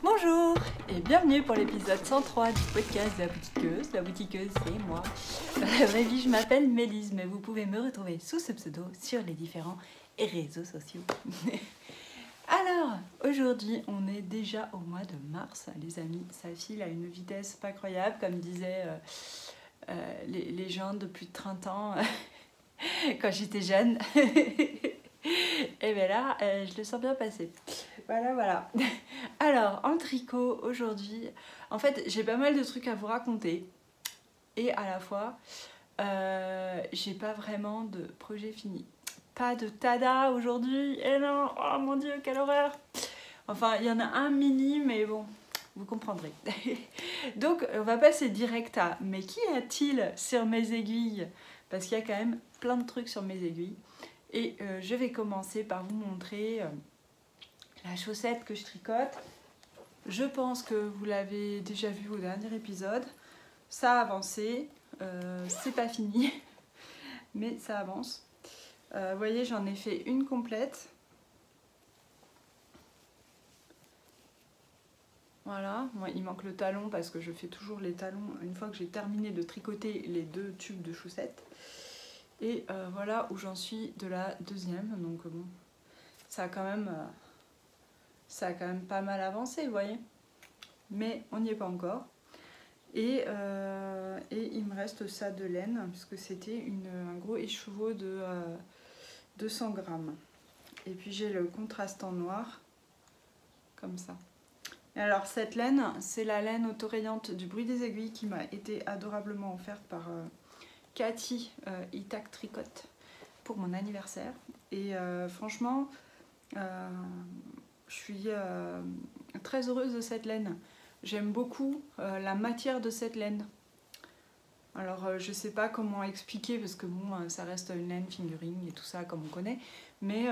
Bonjour et bienvenue pour l'épisode 103 du podcast de la boutiqueuse. La boutiqueuse, c'est moi. Dans la vraie vie, je m'appelle Mélise, mais vous pouvez me retrouver sous ce pseudo sur les différents réseaux sociaux. Alors, aujourd'hui, on est déjà au mois de mars, les amis. Ça file à une vitesse pas croyable, comme disaient les gens de plus de 30 ans quand j'étais jeune. Et bien là, je le sens bien passer. Voilà. Alors, en tricot, aujourd'hui, en fait, j'ai pas mal de trucs à vous raconter. Et à la fois, j'ai pas vraiment de projet fini. Pas de tada aujourd'hui. Et non, oh mon Dieu, quelle horreur. Enfin, il y en a un mini, mais bon, vous comprendrez. Donc, on va passer direct à, mais qu'y a-t-il sur mes aiguilles? Parce qu'il y a quand même plein de trucs sur mes aiguilles. Et je vais commencer par vous montrer la chaussette que je tricote. Je pense que vous l'avez déjà vu au dernier épisode. Ça a avancé. C'est pas fini, mais ça avance. Vous voyez, j'en ai fait une complète. Voilà, moi, il manque le talon parce que je fais toujours les talons une fois que j'ai terminé de tricoter les deux tubes de chaussettes. Et voilà où j'en suis de la deuxième. Donc bon, ça a quand même pas mal avancé, vous voyez. Mais on n'y est pas encore. Et il me reste ça de laine, puisque c'était un gros écheveau de 200 grammes. Et puis j'ai le contraste en noir, comme ça. Et alors cette laine, c'est la laine autorayante du bruit des aiguilles qui m'a été adorablement offerte par Cathy Itac Tricote pour mon anniversaire. Et franchement, je suis très heureuse de cette laine. J'aime beaucoup la matière de cette laine. Alors je sais pas comment expliquer parce que bon, ça reste une laine fingering et tout ça comme on connaît. Mais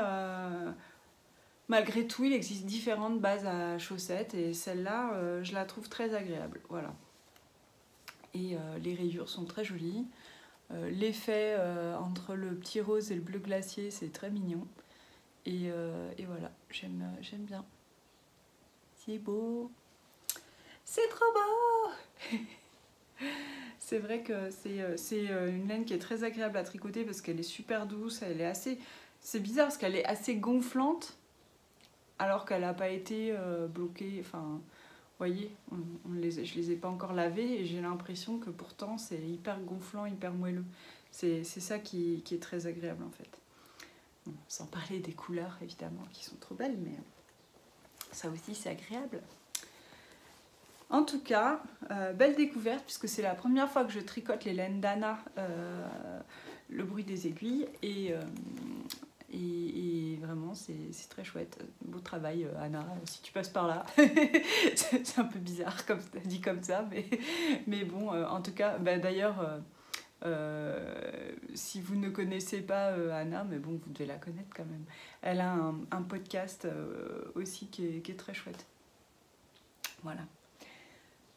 malgré tout, il existe différentes bases à chaussettes et celle-là, je la trouve très agréable. Voilà. Et les rayures sont très jolies. L'effet entre le petit rose et le bleu glacier, c'est très mignon. Et voilà, j'aime bien. C'est beau. C'est trop beau. C'est vrai que c'est une laine qui est très agréable à tricoter parce qu'elle est super douce. Elle est assez... C'est bizarre parce qu'elle est assez gonflante alors qu'elle n'a pas été bloquée. Enfin, vous voyez, je les ai pas encore lavées et j'ai l'impression que pourtant c'est hyper gonflant, hyper moelleux. C'est ça qui est très agréable en fait. Bon, sans parler des couleurs évidemment qui sont trop belles, mais ça aussi c'est agréable. En tout cas, belle découverte puisque c'est la première fois que je tricote les laines d'Anna, le bruit des aiguilles et vraiment c'est très chouette. Beau travail Anna, si tu passes par là. C'est un peu bizarre dit comme ça, mais bon, en tout cas, bah, d'ailleurs, si vous ne connaissez pas Anna, mais bon, vous devez la connaître quand même. Elle a un podcast aussi qui est très chouette. Voilà.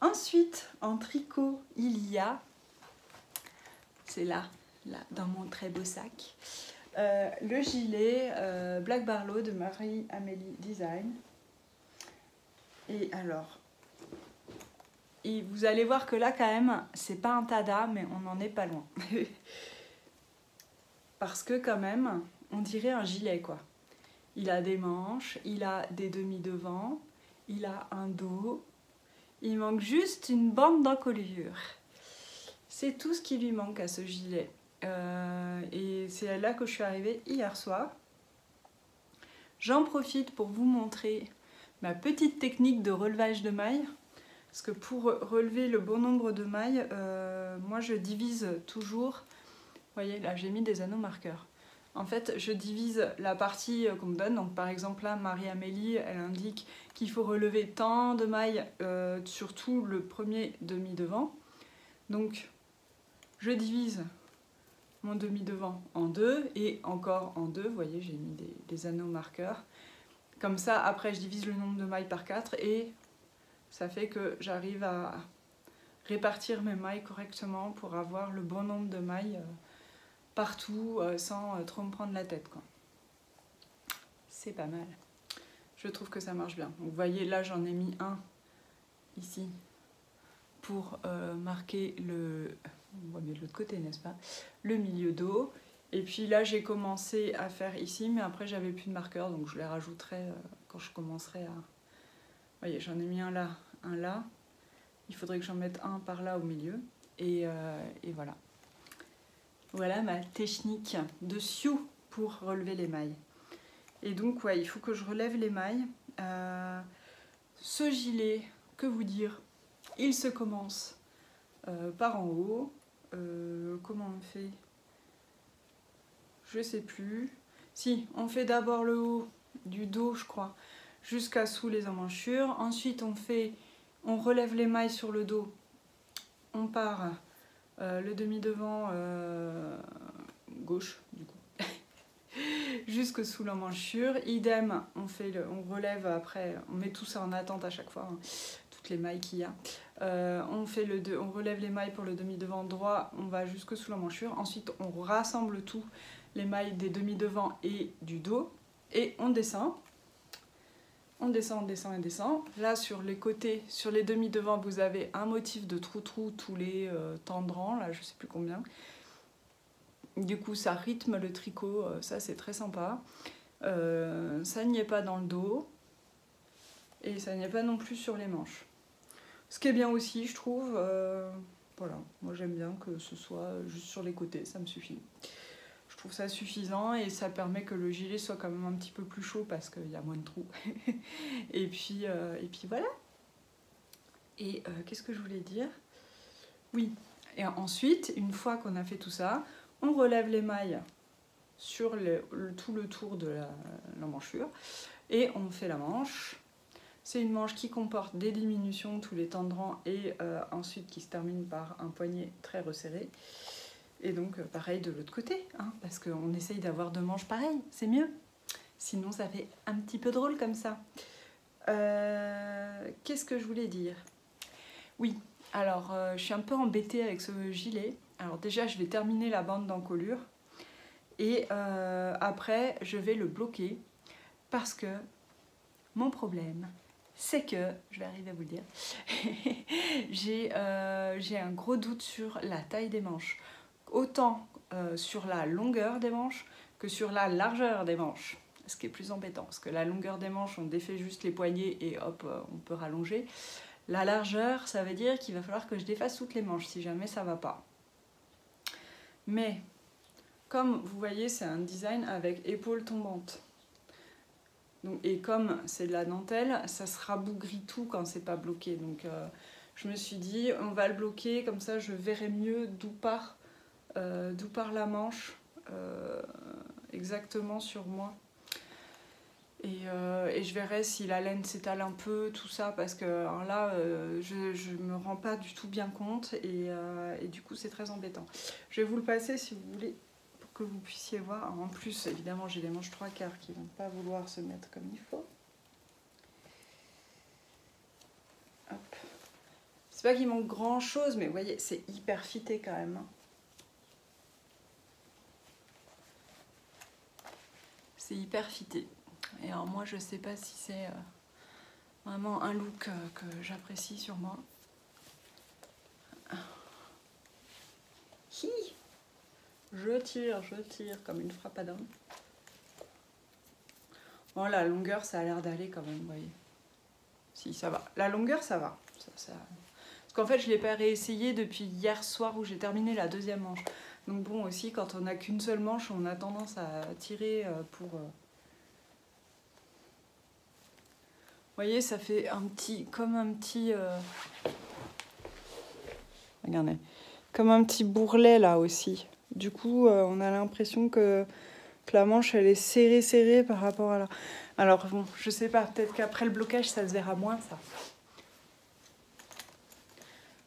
Ensuite, en tricot, il y a, c'est là, dans mon très beau sac, le gilet Black Barlow de Marie-Amélie Design. Et alors, vous allez voir que là, quand même, c'est pas un tada, mais on n'en est pas loin. Parce que quand même, on dirait un gilet, quoi. Il a des manches, il a des demi-devants, il a un dos. Il manque juste une bande d'encolure. C'est tout ce qui lui manque à ce gilet. Et c'est là que je suis arrivée hier soir. J'en profite pour vous montrer ma petite technique de relevage de mailles. Parce que pour relever le bon nombre de mailles, moi je divise toujours. Vous voyez, là j'ai mis des anneaux marqueurs. En fait, je divise la partie qu'on me donne. Donc, par exemple, là, Marie-Amélie, elle indique qu'il faut relever tant de mailles, surtout le premier demi-devant. Donc, je divise mon demi-devant en deux et encore en deux. Vous voyez, j'ai mis des anneaux marqueurs. Comme ça, après, je divise le nombre de mailles par 4 et ça fait que j'arrive à répartir mes mailles correctement pour avoir le bon nombre de mailles partout sans trop me prendre la tête, quoi. C'est pas mal. je trouve que ça marche bien. Donc, vous voyez, là, j'en ai mis un ici pour marquer le... On va mettre de l'autre côté, n'est-ce pas? Le milieu dos. Et puis là, j'ai commencé à faire ici, mais après, j'avais plus de marqueur, donc je les rajouterai quand je commencerai à... Vous voyez, j'en ai mis un là, un là. Il faudrait que j'en mette un par là au milieu. Et voilà. Voilà ma technique de sioux pour relever les mailles. Et donc, ouais, il faut que je relève les mailles. Ce gilet, que vous dire, il se commence par en haut. Comment on fait? Je sais plus. Si, on fait d'abord le haut du dos, je crois, jusqu'à sous les emmanchures. Ensuite, on relève les mailles sur le dos. On part le demi-devant gauche, du coup, jusque sous l'emmanchure. Idem, on relève après, on met tout ça en attente à chaque fois, hein, toutes les mailles qu'il y a. On relève les mailles pour le demi-devant droit, on va jusque sous l'emmanchure. Ensuite, on rassemble tout, les mailles des demi-devant et du dos, et on descend. On descend, on descend et descend. Là, sur les côtés, sur les demi-devant, vous avez un motif de trou-trou tous les tendrants, là, je sais plus combien. Du coup, ça rythme le tricot, ça c'est très sympa. Ça n'y est pas dans le dos, et ça n'y est pas non plus sur les manches. Ce qui est bien aussi, je trouve, voilà, moi j'aime bien que ce soit juste sur les côtés, ça me suffit. Je trouve ça suffisant et ça permet que le gilet soit quand même un petit peu plus chaud parce qu'il y a moins de trous. et puis voilà. Et qu'est-ce que je voulais dire? Oui, et ensuite, une fois qu'on a fait tout ça, on relève les mailles sur tout le tour de l'emmanchure et on fait la manche. C'est une manche qui comporte des diminutions, tous les tendrants, et ensuite qui se termine par un poignet très resserré. Et donc pareil de l'autre côté, hein, parce qu'on essaye d'avoir deux manches pareilles, c'est mieux. Sinon ça fait un petit peu drôle comme ça. Qu'est-ce que je voulais dire? Oui, alors je suis un peu embêtée avec ce gilet. Alors déjà je vais terminer la bande d'encolure. Et après je vais le bloquer parce que mon problème, c'est que, je vais arriver à vous le dire, j'ai un gros doute sur la taille des manches. Autant sur la longueur des manches que sur la largeur des manches. Ce qui est plus embêtant, parce que la longueur des manches, on défait juste les poignets et hop, on peut rallonger. La largeur, ça veut dire qu'il va falloir que je défasse toutes les manches, si jamais ça va pas. Mais, comme vous voyez, c'est un design avec épaules tombantes. Donc, et comme c'est de la dentelle, ça se rabougrit tout quand c'est pas bloqué. Donc je me suis dit, on va le bloquer, comme ça je verrai mieux d'où part la manche exactement sur moi. Et je verrai si la laine s'étale un peu, tout ça, parce que alors là, je me rends pas du tout bien compte et du coup c'est très embêtant. Je vais vous le passer si vous voulez, que vous puissiez voir. Alors, en plus, évidemment, j'ai les manches 3/4 qui ne vont pas vouloir se mettre comme il faut. Hop. C'est pas qu'il manque grand chose, mais vous voyez, c'est hyper fité quand même. C'est hyper fité. Et alors moi, je sais pas si c'est vraiment un look que j'apprécie sur moi. Hi! Je tire comme une frappe à dents. Bon, la longueur, ça a l'air d'aller quand même, vous voyez. Si, ça va. La longueur, ça va. Parce qu'en fait, je ne l'ai pas réessayé depuis hier soir où j'ai terminé la deuxième manche. Donc bon, aussi, quand on n'a qu'une seule manche, on a tendance à tirer pour... Vous voyez, ça fait comme un petit... Regardez. Comme un petit bourrelet, là, aussi. Du coup, on a l'impression que la manche, elle est serrée par rapport à la... Alors, bon, je sais pas, peut-être qu'après le blocage, ça se verra moins, ça.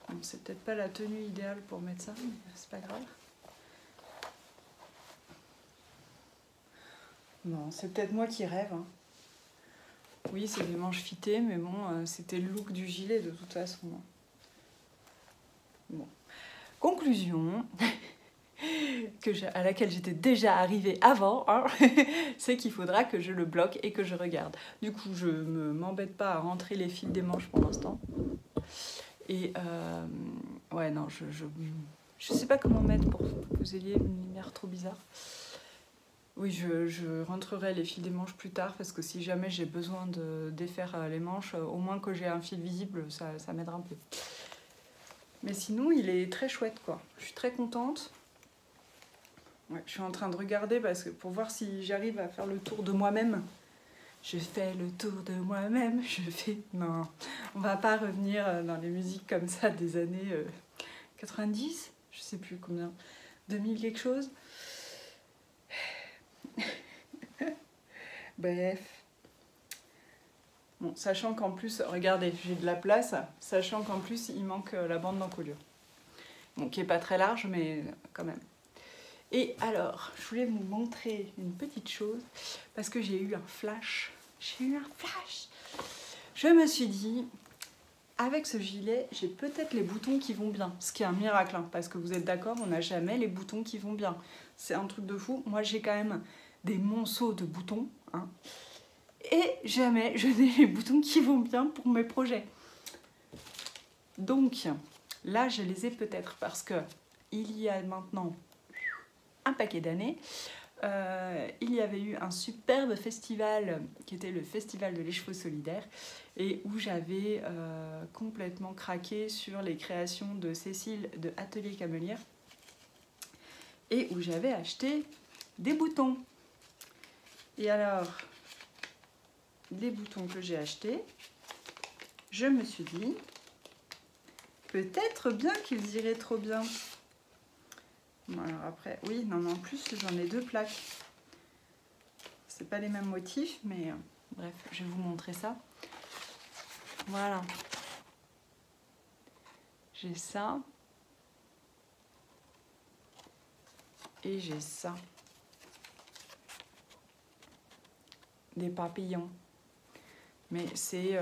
Bon, c'est peut-être pas la tenue idéale pour mettre ça, mais c'est pas grave. Non, c'est peut-être moi qui rêve. Hein. Oui, c'est des manches fitées, mais bon, c'était le look du gilet, de toute façon. Bon. Conclusion... à laquelle j'étais déjà arrivée avant, hein, c'est qu'il faudra que je le bloque et que je regarde. Du coup, je ne m'embête pas à rentrer les fils des manches pour l'instant. Et ouais, non, je sais pas comment mettre pour que vous ayez une lumière trop bizarre. Oui, je rentrerai les fils des manches plus tard parce que si jamais j'ai besoin de défaire les manches, au moins que j'ai un fil visible, ça m'aidera un peu. Mais sinon, il est très chouette, quoi. Je suis très contente. Ouais, je suis en train de regarder parce que pour voir si j'arrive à faire le tour de moi-même. Je fais le tour de moi-même, Non, on va pas revenir dans les musiques comme ça des années 90, je sais plus combien, 2000 quelque chose. Bref. Bon, sachant qu'en plus, regardez, j'ai de la place, sachant qu'en plus, il manque la bande d'encolure. Bon, qui est pas très large, mais quand même. Et alors, je voulais vous montrer une petite chose, parce que j'ai eu un flash. Je me suis dit, avec ce gilet, j'ai peut-être les boutons qui vont bien. Ce qui est un miracle, hein, parce que vous êtes d'accord, on n'a jamais les boutons qui vont bien. C'est un truc de fou. Moi, j'ai quand même des monceaux de boutons. Hein, et jamais je n'ai les boutons qui vont bien pour mes projets. Donc, là, je les ai peut-être parce que il y a maintenant un paquet d'années, il y avait eu un superbe festival qui était le festival de l'écheveau solidaire et où j'avais complètement craqué sur les créations de Cécile de Atelier Camelière et où j'avais acheté des boutons. Et alors, les boutons que j'ai achetés, je me suis dit peut-être bien qu'ils iraient trop bien. Bon, alors après, oui, non, mais en plus j'en ai 2 plaques. C'est pas les mêmes motifs, mais bref, je vais vous montrer ça. Voilà. J'ai ça. Et j'ai ça. Des papillons. Mais c'est...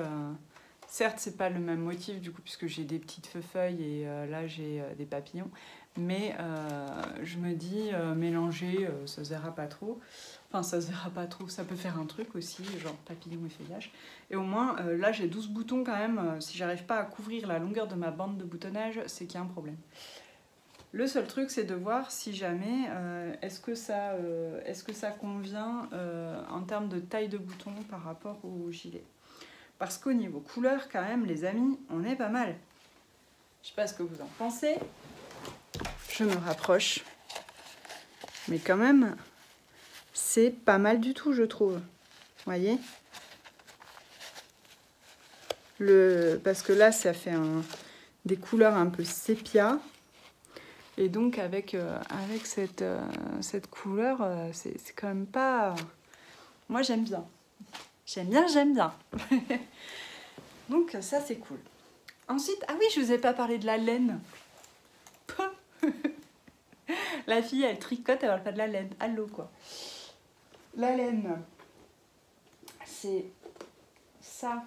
certes, c'est pas le même motif, du coup, puisque j'ai des petites feuilles et là, j'ai des papillons. Mais je me dis, mélanger, ça se verra pas trop. Enfin, ça se verra pas trop. Ça peut faire un truc aussi, genre papillon et feuillage. Et au moins, là, j'ai 12 boutons quand même. Si j'arrive pas à couvrir la longueur de ma bande de boutonnage, c'est qu'il y a un problème. Le seul truc, c'est de voir si jamais, est-ce que ça convient en termes de taille de bouton par rapport au gilet. Parce qu'au niveau couleur, quand même, les amis, on est pas mal. Je sais pas ce que vous en pensez. Je me rapproche. Mais quand même, c'est pas mal du tout, je trouve. Vous voyez ? Parce que là, ça fait des couleurs un peu sépia. Et donc, avec cette couleur, c'est quand même pas... Moi, j'aime bien. J'aime bien. Donc, ça, c'est cool. Ensuite, ah oui, je vous ai pas parlé de la laine. La fille, elle tricote, elle parle pas de la laine. Allô, quoi. La laine, c'est ça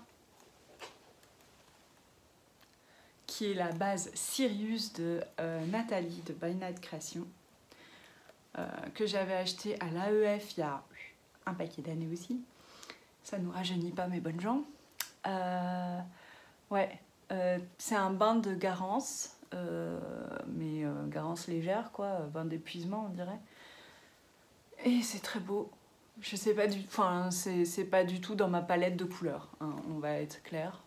qui est la base Sirius de Nathalie de By Night Création, que j'avais acheté à l'AEF il y a un paquet d'années aussi. Ça ne nous rajeunit pas, mes bonnes gens. Ouais, c'est un bain de garance, mais garance légère, quoi, bain d'épuisement, on dirait. Et c'est très beau. Je sais pas enfin, c'est pas du tout dans ma palette de couleurs, hein, on va être clair.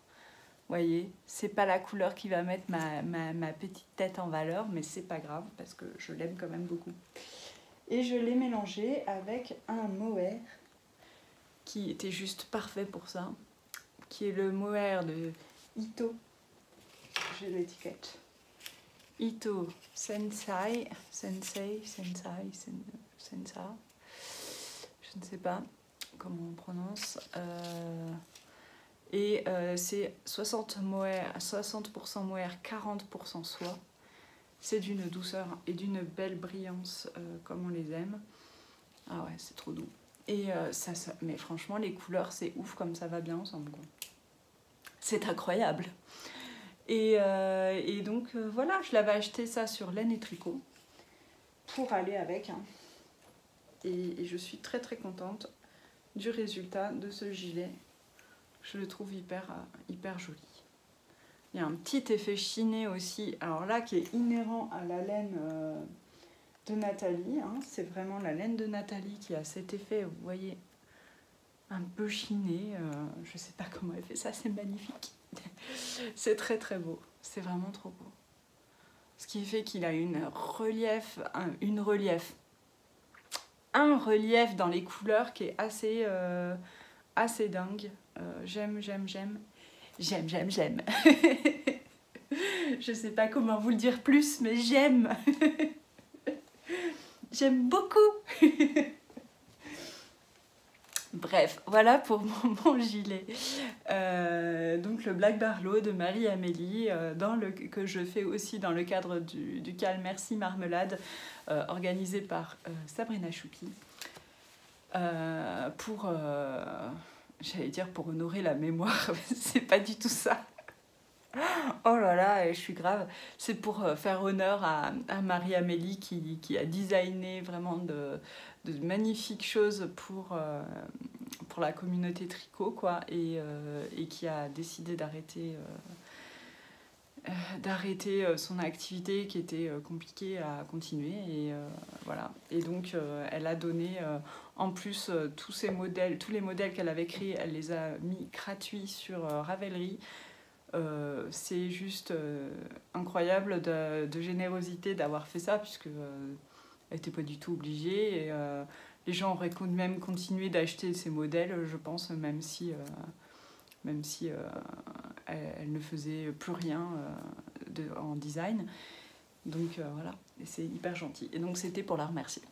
Vous voyez, c'est pas la couleur qui va mettre ma petite tête en valeur, mais c'est pas grave parce que je l'aime quand même beaucoup. Et je l'ai mélangé avec un mohair qui était juste parfait pour ça, qui est le mohair de Ito. J'ai l'étiquette. Ito Sensai. Je ne sais pas comment on prononce. Et c'est 60% mohair, 40% soie. C'est d'une douceur et d'une belle brillance comme on les aime. Ah ouais, c'est trop doux. Et mais franchement, les couleurs, c'est ouf comme ça va bien ensemble, quoi. C'est incroyable. Et donc voilà, je l'avais acheté ça sur Laine et Tricot pour aller avec. Hein. Et je suis très très contente du résultat de ce gilet. Je le trouve hyper joli. Il y a un petit effet chiné aussi, alors là qui est inhérent à la laine de Nathalie. Hein. C'est vraiment la laine de Nathalie qui a cet effet, vous voyez, un peu chiné. Je sais pas comment elle fait ça, c'est magnifique. C'est très très beau, c'est vraiment trop beau. Ce qui fait qu'il a un relief dans les couleurs qui est assez dingue. J'aime. Je sais pas comment vous le dire plus, mais j'aime. J'aime beaucoup. Bref, voilà pour mon gilet. Donc le Black Barlow de Marie-Amélie, que je fais aussi dans le cadre du Cal Merci Marmelade, organisé par Sabrina Choupi. J'allais dire pour honorer la mémoire, mais c'est pas du tout ça. Oh là là, je suis grave. C'est pour faire honneur à Marie-Amélie qui a designé vraiment de magnifiques choses pour la communauté tricot, quoi, et qui a décidé d'arrêter son activité qui était compliquée à continuer. Et voilà. Et donc, elle a donné en plus tous les modèles qu'elle avait créés, elle les a mis gratuits sur Ravelry. C'est juste incroyable de générosité d'avoir fait ça, puisque elle n'était pas du tout obligée, et les gens auraient même continué d'acheter ces modèles, je pense, même si elle ne faisait plus rien en design. Donc voilà, et c'est hyper gentil. Et donc c'était pour la remercier.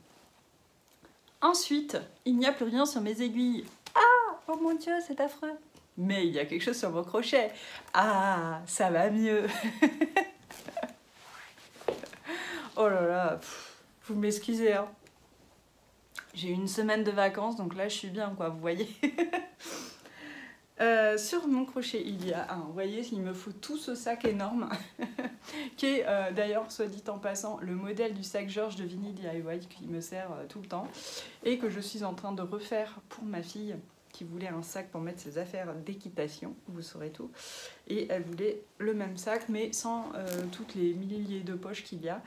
Ensuite, il n'y a plus rien sur mes aiguilles. Ah, oh mon Dieu, c'est affreux. Mais il y a quelque chose sur mon crochet. Ah, ça va mieux. Oh là là, vous m'excusez, hein. J'ai eu une semaine de vacances, donc là je suis bien, quoi, vous voyez. Sur mon crochet, il y a vous voyez, il me faut tout ce sac énorme, qui est d'ailleurs, soit dit en passant, le modèle du sac Georges de Vinny DIY, qui me sert tout le temps, et que je suis en train de refaire pour ma fille, qui voulait un sac pour mettre ses affaires d'équitation, vous saurez tout, et elle voulait le même sac, mais sans toutes les milliers de poches qu'il y a.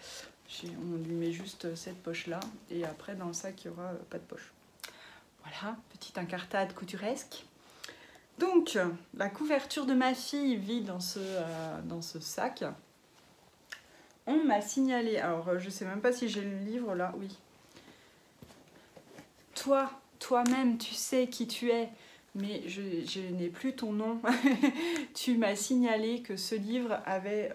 On lui met juste cette poche-là, et après dans le sac, il n'y aura pas de poche. Voilà, petite incartade couturesque. Donc, la couverture de ma fille vit dans ce sac. On m'a signalé, alors je sais même pas si j'ai le livre là, oui. Toi-même, tu sais qui tu es, mais je n'ai plus ton nom. Tu m'as signalé que ce livre avait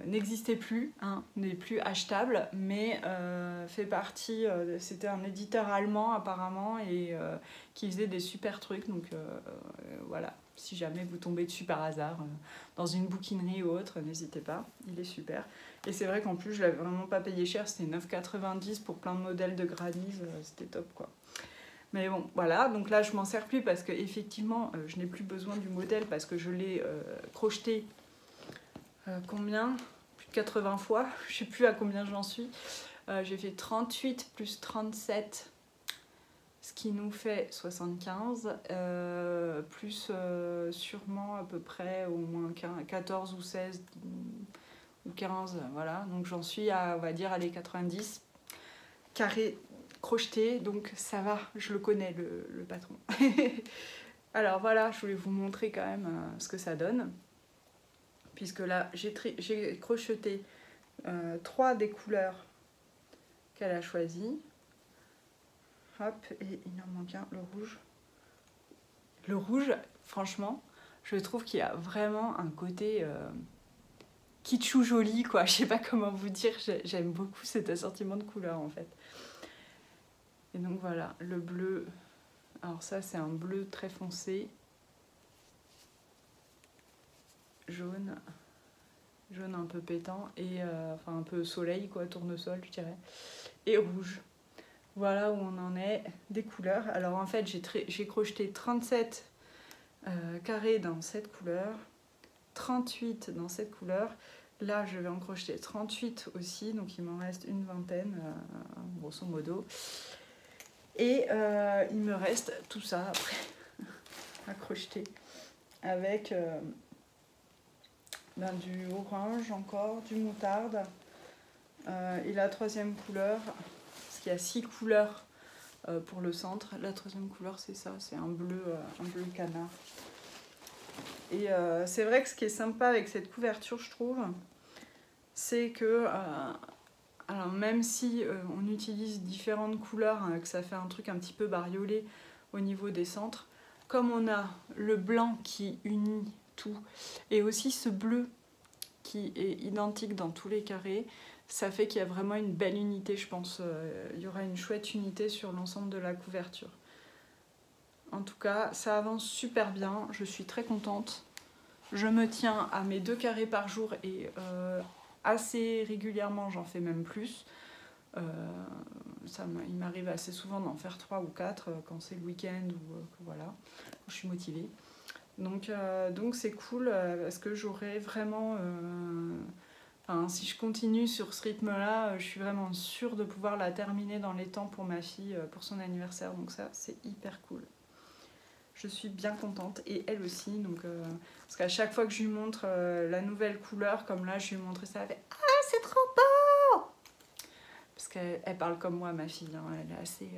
n'existait plus, hein, n'est plus achetable, mais fait partie, c'était un éditeur allemand apparemment, et qui faisait des super trucs, donc voilà, si jamais vous tombez dessus par hasard dans une bouquinerie ou autre, n'hésitez pas, il est super. Et c'est vrai qu'en plus je l'avais vraiment pas payé cher, c'était 9,90 pour plein de modèles de granise, c'était top, quoi. Mais bon, voilà, donc là je m'en sers plus parce que effectivement je n'ai plus besoin du modèle, parce que je l'ai crocheté combien? Plus de 80 fois, je sais plus à combien j'en suis. J'ai fait 38 plus 37, ce qui nous fait 75, plus sûrement à peu près au moins 14 ou 16 ou 15, voilà. Donc j'en suis à, on va dire, les 90 carrés crochetés, donc ça va, je le connais, le patron. Alors voilà, je voulais vous montrer quand même ce que ça donne. Puisque là, j'ai crocheté 3 des couleurs qu'elle a choisies. Hop, et il en manque un, le rouge. Le rouge, franchement, je trouve qu'il y a vraiment un côté kitschou joli, quoi. Je sais pas comment vous dire, j'aime beaucoup cet assortiment de couleurs, en fait. Et donc voilà, le bleu. Alors ça, c'est un bleu très foncé. Jaune un peu pétant, et enfin un peu soleil, quoi, tournesol je dirais, et rouge. Voilà où on en est des couleurs. Alors en fait j'ai crocheté 37 carrés dans cette couleur, 38 dans cette couleur, Là, je vais en crocheter 38 aussi, donc il m'en reste une vingtaine, grosso modo. Et il me reste tout ça après à crocheter avec du orange encore, du moutarde et la troisième couleur, parce qu'il y a 6 couleurs pour le centre. La troisième couleur, c'est ça, c'est un bleu canard. Et c'est vrai que ce qui est sympa avec cette couverture, je trouve, c'est que alors même si on utilise différentes couleurs, hein, que ça fait un truc un petit peu bariolé au niveau des centres, comme on a le blanc qui unit tout et aussi ce bleu qui est identique dans tous les carrés, ça fait qu'il y a vraiment une belle unité, je pense. Il y aura une chouette unité sur l'ensemble de la couverture. En tout cas, ça avance super bien, je suis très contente. Je me tiens à mes 2 carrés par jour et assez régulièrement, j'en fais même plus. Il m'arrive assez souvent d'en faire 3 ou 4 quand c'est le week-end ou voilà, quand je suis motivée. Donc c'est cool parce que j'aurai vraiment... si je continue sur ce rythme-là, je suis vraiment sûre de pouvoir la terminer dans les temps pour ma fille, pour son anniversaire. Donc ça, c'est hyper cool. Je suis bien contente et elle aussi. Donc, parce qu'à chaque fois que je lui montre la nouvelle couleur, comme là, je lui ai montré ça, elle fait « Ah, c'est trop beau !» Parce qu'elle parle comme moi, ma fille. Hein, elle est assez...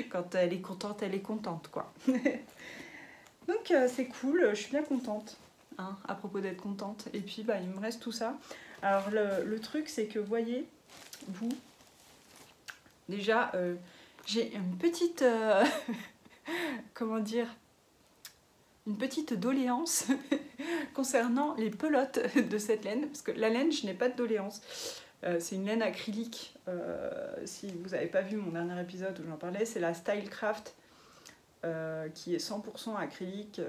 Quand elle est contente, quoi. Donc, c'est cool, je suis bien contente. Hein, à propos d'être contente. Et puis, il me reste tout ça. Alors, le truc, c'est que, voyez, vous, déjà, j'ai une petite... comment dire, une petite doléance concernant les pelotes de cette laine, parce que la laine, je n'ai pas de doléance. C'est une laine acrylique. Si vous n'avez pas vu mon dernier épisode où j'en parlais, c'est la Stylecraft qui est 100% acrylique,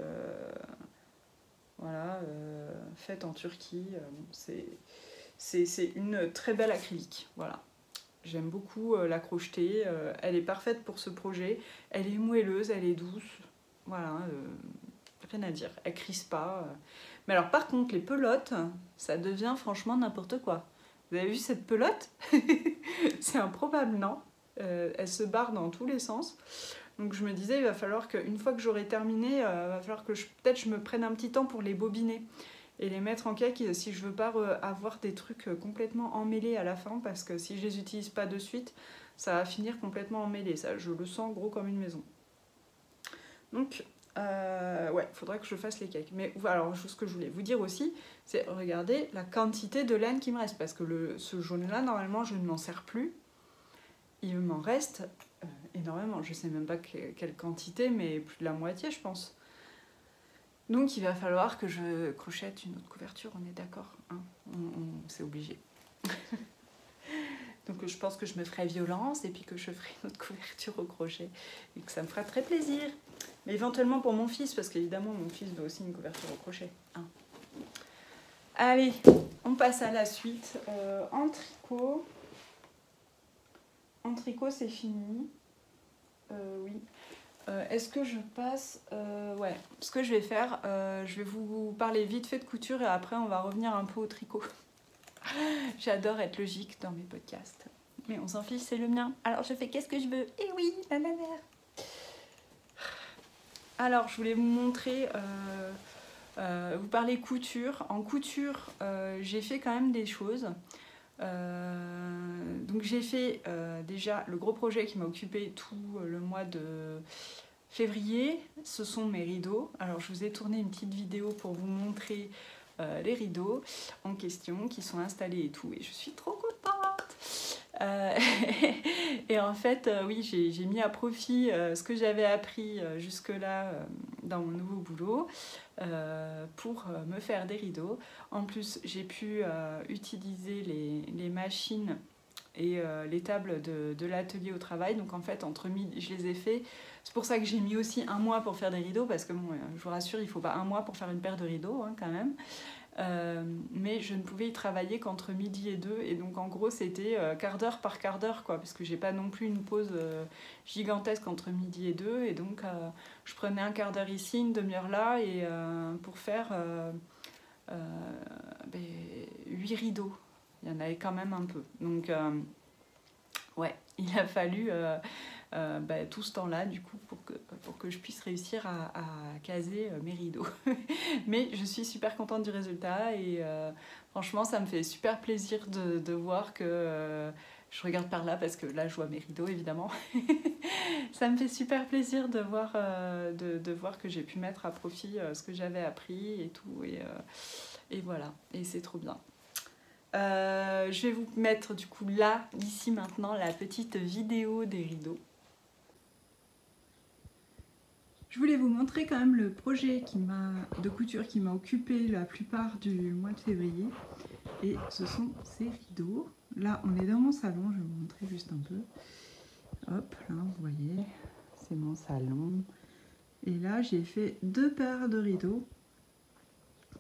voilà, faite en Turquie. C'est une très belle acrylique, voilà. J'aime beaucoup la crocheter, elle est parfaite pour ce projet, elle est moelleuse, elle est douce, voilà, rien à dire, elle crispe pas. Mais alors par contre les pelotes, ça devient franchement n'importe quoi. Vous avez vu cette pelote? C'est improbable, non? Elle se barre dans tous les sens. Donc je me disais, il va falloir qu'une fois que j'aurai terminé, il va falloir que peut-être je me prenne un petit temps pour les bobiner et les mettre en cake si je veux pas avoir des trucs complètement emmêlés à la fin, parce que si je les utilise pas de suite, ça va finir complètement emmêlé, ça je le sens gros comme une maison. Donc ouais, il faudrait que je fasse les cakes. Mais alors ce que je voulais vous dire aussi, c'est regardez la quantité de laine qui me reste, parce que ce jaune là normalement je ne m'en sers plus, il m'en reste énormément, je sais même pas quelle quantité, mais plus de la moitié je pense. Donc il va falloir que je crochette une autre couverture, on est d'accord, hein, c'est obligé. Donc je pense que je me ferai violence et puis que je ferai une autre couverture au crochet et que ça me fera très plaisir. Mais éventuellement pour mon fils, parce qu'évidemment mon fils veut aussi une couverture au crochet. Hein. Allez, on passe à la suite. En tricot c'est fini. Oui. Est-ce que je passe ouais, ce que je vais faire, je vais vous parler vite fait de couture et après on va revenir un peu au tricot. J'adore être logique dans mes podcasts, mais on s'en fiche, c'est le mien. Alors je fais qu'est-ce que je veux. Et oui, la mère. Alors je voulais vous montrer, vous parler couture. En couture, j'ai fait quand même des choses. Donc j'ai fait déjà le gros projet qui m'a occupé tout le mois de février, ce sont mes rideaux. Alors je vous ai tourné une petite vidéo pour vous montrer les rideaux en question qui sont installés et tout, et je suis trop contente. Et en fait oui, j'ai mis à profit ce que j'avais appris jusque là dans mon nouveau boulot pour me faire des rideaux. En plus j'ai pu utiliser les machines et les tables de l'atelier au travail. Donc en fait entre midi je les ai fait. C'est pour ça que j'ai mis aussi un mois pour faire des rideaux, parce que bon, je vous rassure, il ne faut pas un mois pour faire une paire de rideaux hein, quand même. Mais je ne pouvais y travailler qu'entre midi et 2, et donc en gros c'était quart d'heure par quart d'heure, quoi, parce que j'ai pas non plus une pause gigantesque entre midi et 2, et donc je prenais un quart d'heure ici, une demi-heure là, et pour faire 8 rideaux. Il y en avait quand même un peu. Donc, ouais, il a fallu tout ce temps-là, du coup, pour que je puisse réussir à caser mes rideaux. Mais je suis super contente du résultat et franchement, ça me fait super plaisir de voir que... je regarde par là parce que là, je vois mes rideaux, évidemment. Ça me fait super plaisir de voir que j'ai pu mettre à profit ce que j'avais appris et tout. Et voilà, et c'est trop bien. Je vais vous mettre du coup là, ici maintenant, la petite vidéo des rideaux. Je voulais vous montrer quand même le projet de couture qui m'a occupé la plupart du mois de février. Et ce sont ces rideaux. Là, on est dans mon salon, je vais vous montrer juste un peu. Hop, là, vous voyez, c'est mon salon. Et là, j'ai fait 2 paires de rideaux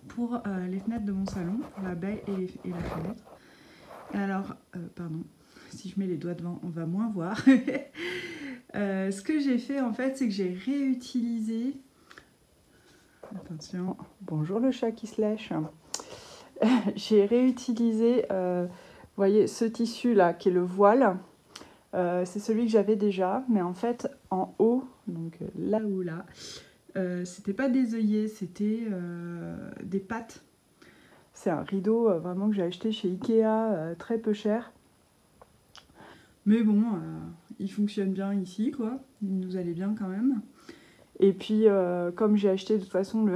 pour les fenêtres de mon salon, pour la baie et la fenêtre. Et alors, pardon, si je mets les doigts devant, on va moins voir. Ce que j'ai fait, en fait, c'est que j'ai réutilisé... Attention, bonjour le chat qui se lèche. J'ai réutilisé, vous voyez, ce tissu-là, qui est le voile. C'est celui que j'avais déjà, mais en fait, en haut, donc là ou là, c'était pas des œillets, c'était des pattes. C'est un rideau vraiment que j'ai acheté chez Ikea, très peu cher. Mais bon, il fonctionne bien ici, quoi. Il nous allait bien quand même. Et puis, comme j'ai acheté de toute façon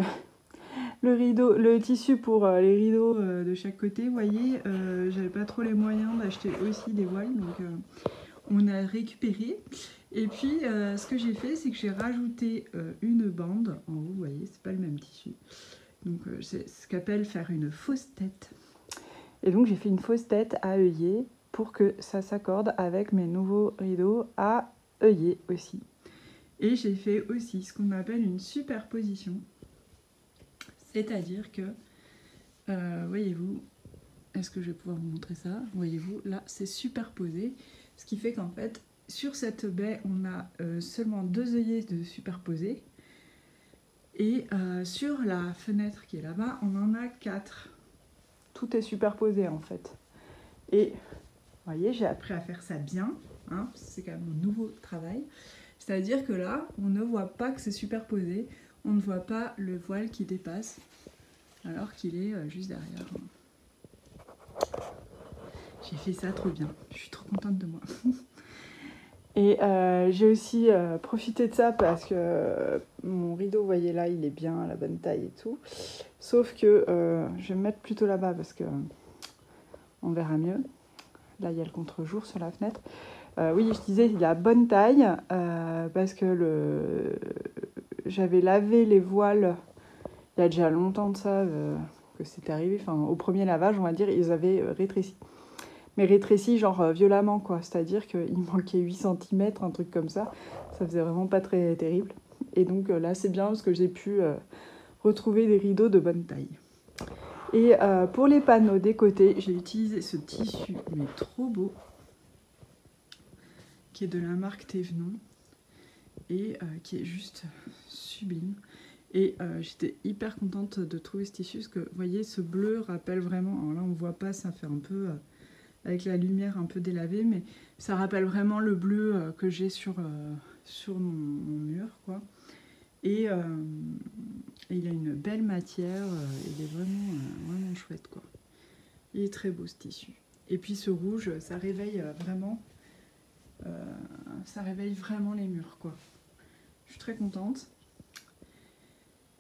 le tissu pour les rideaux de chaque côté, vous voyez, j'avais pas trop les moyens d'acheter aussi des voiles, donc on a récupéré. Et puis, ce que j'ai fait, c'est que j'ai rajouté une bande en haut, vous voyez, c'est pas le même tissu. Donc, c'est ce qu'appelle faire une fausse tête. Et donc, j'ai fait une fausse tête à œillet pour que ça s'accorde avec mes nouveaux rideaux à œillet aussi. Et j'ai fait aussi ce qu'on appelle une superposition. C'est-à-dire que, voyez-vous, est-ce que je vais pouvoir vous montrer ça? Voyez-vous, là, c'est superposé. Ce qui fait qu'en fait, sur cette baie, on a seulement 2 œillets de superposés. Et sur la fenêtre qui est là-bas, on en a 4. Tout est superposé, en fait. Et, vous voyez, j'ai appris à faire ça bien. Hein, c'est quand même mon nouveau travail. C'est-à-dire que là, on ne voit pas que c'est superposé. On ne voit pas le voile qui dépasse, alors qu'il est juste derrière. J'ai fait ça trop bien. Je suis trop contente de moi. Et j'ai aussi profité de ça parce que mon rideau, vous voyez là, il est bien à la bonne taille et tout. Sauf que je vais me mettre plutôt là-bas parce que on verra mieux. Là, il y a le contre-jour sur la fenêtre. Oui, je disais, il a la bonne taille parce que j'avais lavé les voiles il y a déjà longtemps de ça que c'était arrivé. Enfin, au premier lavage, on va dire, ils avaient rétréci. Mais rétréci genre violemment, quoi. C'est-à-dire qu'il manquait 8 cm, un truc comme ça. Ça faisait vraiment pas très terrible. Et donc là, c'est bien parce que j'ai pu retrouver des rideaux de bonne taille. Et pour les panneaux des côtés, j'ai utilisé ce tissu, mais trop beau, qui est de la marque Thévenon et qui est juste sublime. Et j'étais hyper contente de trouver ce tissu parce que, vous voyez, ce bleu rappelle vraiment... Alors là, on ne voit pas, ça fait un peu... avec la lumière un peu délavée, mais ça rappelle vraiment le bleu que j'ai sur mon mur, quoi. Et il a une belle matière, il est vraiment chouette, quoi. Il est très beau ce tissu. Et puis ce rouge, ça réveille vraiment les murs, quoi. Je suis très contente.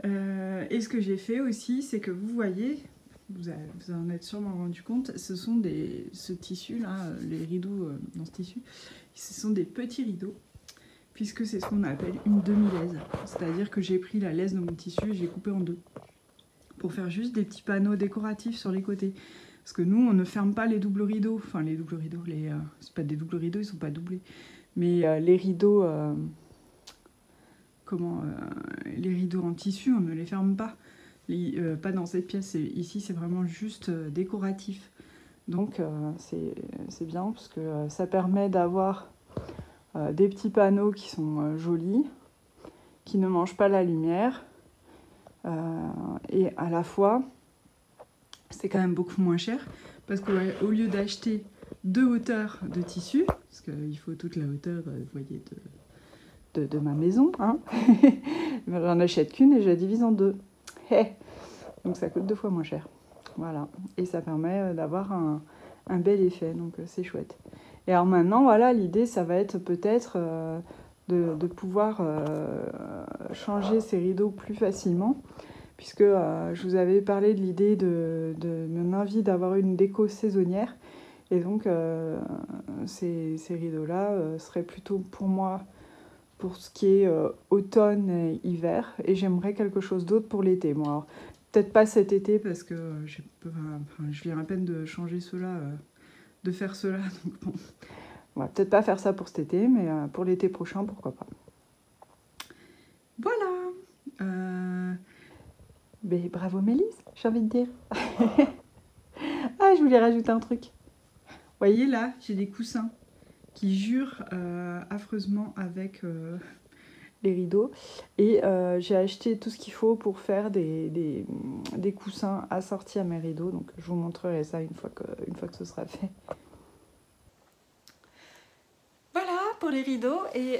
Et ce que j'ai fait aussi, c'est que vous voyez, vous en êtes sûrement rendu compte, ce tissu-là, les rideaux dans ce tissu, ce sont des petits rideaux, puisque c'est ce qu'on appelle une demi-laise. C'est-à-dire que j'ai pris la laise de mon tissu et j'ai coupé en 2, pour faire juste des petits panneaux décoratifs sur les côtés. Parce que nous, on ne ferme pas les doubles rideaux, enfin les doubles rideaux, c'est pas des doubles rideaux, ils sont pas doublés, mais les rideaux... les rideaux en tissu, on ne les ferme pas. Pas dans cette pièce, ici c'est vraiment juste décoratif. Donc c'est bien parce que ça permet d'avoir des petits panneaux qui sont jolis, qui ne mangent pas la lumière, et à la fois c'est quand même beaucoup moins cher. Parce qu'au lieu d'acheter 2 hauteurs de tissu, parce qu'il faut toute la hauteur, vous voyez, de ma maison, hein. J'en achète qu'une et je la divise en 2. Donc ça coûte 2 fois moins cher. Voilà. Et ça permet d'avoir un bel effet, donc c'est chouette. Et alors maintenant, voilà, l'idée, ça va être peut-être de pouvoir changer ces rideaux plus facilement, puisque je vous avais parlé de l'idée de mon envie d'avoir une déco saisonnière. Et donc, ces rideaux-là seraient plutôt pour moi pour ce qui est automne et hiver. Et j'aimerais quelque chose d'autre pour l'été. Bon, alors, peut-être pas cet été, parce que je viens à peine de changer cela, de faire cela. Donc bon, on va peut-être pas faire ça pour cet été, mais pour l'été prochain, pourquoi pas. Voilà. Mais bravo Mélisse, j'ai envie de dire. Ah, je voulais rajouter un truc. Vous voyez là, j'ai des coussins qui jurent affreusement avec les rideaux. Et j'ai acheté tout ce qu'il faut pour faire des coussins assortis à mes rideaux. Donc je vous montrerai ça une fois que ce sera fait. Voilà pour les rideaux. Et